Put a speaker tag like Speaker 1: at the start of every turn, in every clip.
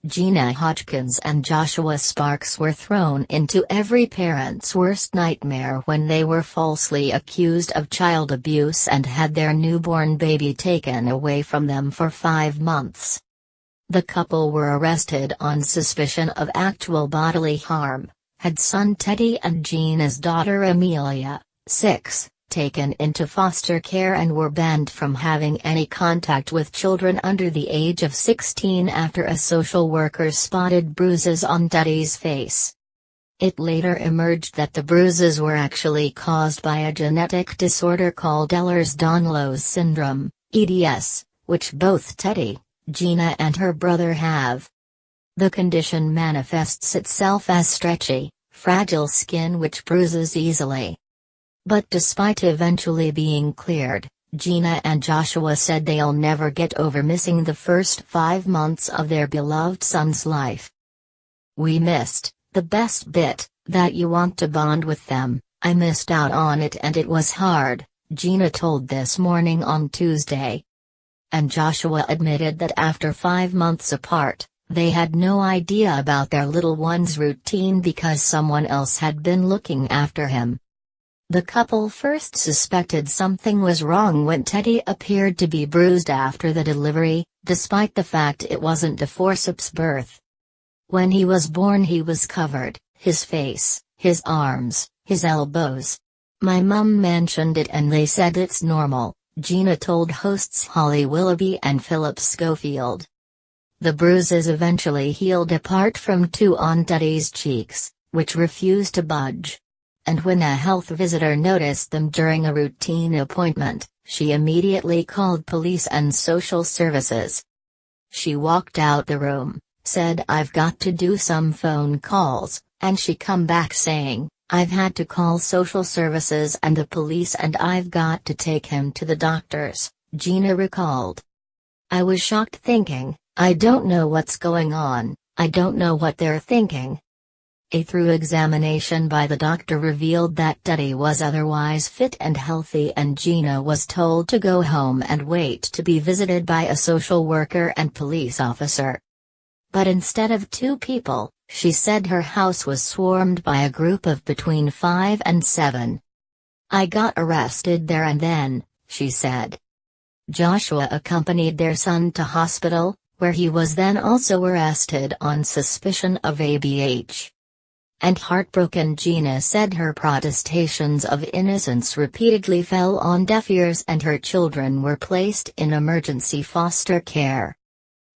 Speaker 1: Gina Hodgkins and Joshua Sparks were thrown into every parent's worst nightmare when they were falsely accused of child abuse and had their newborn baby taken away from them for 5 months. The couple were arrested on suspicion of actual bodily harm, had son Teddy and Gina's daughter Amelia, 6, taken into foster care and were banned from having any contact with children under the age of 16 after a social worker spotted bruises on Teddy's face. It later emerged that the bruises were actually caused by a genetic disorder called Ehlers-Danlos syndrome, EDS, which both Teddy, Gina and her brother have. The condition manifests itself as stretchy, fragile skin which bruises easily. But despite eventually being cleared, Gina and Joshua said they'll never get over missing the first 5 months of their beloved son's life. "We missed the best bit, that you want to bond with them. I missed out on it and it was hard," Gina told This Morning on Tuesday. And Joshua admitted that after 5 months apart, they had no idea about their little one's routine because someone else had been looking after him. The couple first suspected something was wrong when Teddy appeared to be bruised after the delivery, despite the fact it wasn't a forceps birth. When he was born he was covered, his face, his arms, his elbows. "My mum mentioned it and they said it's normal," Gina told hosts Holly Willoughby and Philip Schofield. The bruises eventually healed apart from 2 on Teddy's cheeks, which refused to budge. And when a health visitor noticed them during a routine appointment, she immediately called police and social services. She walked out the room, said "I've got to do some phone calls," and she come back saying, "I've had to call social services and the police and I've got to take him to the doctors," Gina recalled. "I was shocked thinking, I don't know what's going on, I don't know what they're thinking." A thorough examination by the doctor revealed that Teddy was otherwise fit and healthy and Gina was told to go home and wait to be visited by a social worker and police officer. But instead of 2 people, she said her house was swarmed by a group of between 5 and 7. "I got arrested there and then," she said. Joshua accompanied their son to hospital, where he was then also arrested on suspicion of ABH. And heartbroken Gina said her protestations of innocence repeatedly fell on deaf ears and her children were placed in emergency foster care.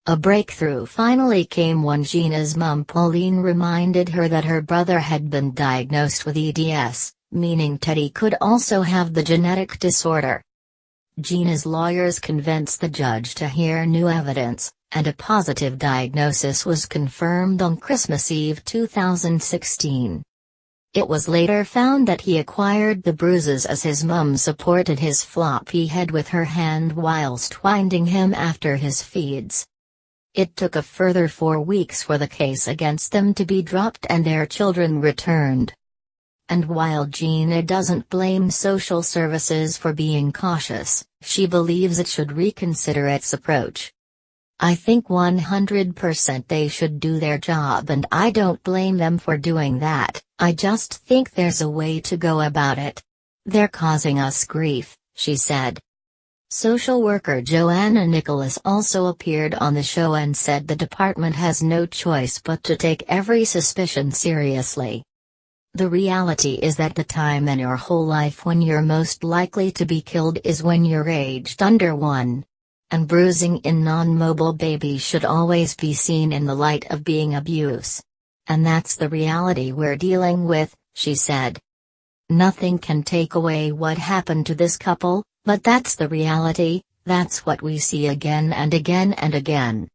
Speaker 1: A breakthrough finally came when Gina's mum Pauline reminded her that her brother had been diagnosed with EDS, meaning Teddy could also have the genetic disorder. Gina's lawyers convinced the judge to hear new evidence, and a positive diagnosis was confirmed on Christmas Eve 2016. It was later found that he acquired the bruises as his mum supported his floppy head with her hand whilst winding him after his feeds. It took a further 4 weeks for the case against them to be dropped and their children returned. And while Gina doesn't blame social services for being cautious, she believes it should reconsider its approach. "I think 100% they should do their job and I don't blame them for doing that, I just think there's a way to go about it. They're causing us grief," she said. Social worker Joanna Nicholas also appeared on the show and said the department has no choice but to take every suspicion seriously. "The reality is that the time in your whole life when you're most likely to be killed is when you're aged under 1. And bruising in non-mobile babies should always be seen in the light of being abuse. And that's the reality we're dealing with," she said. "Nothing can take away what happened to this couple, but that's the reality, that's what we see again and again and again."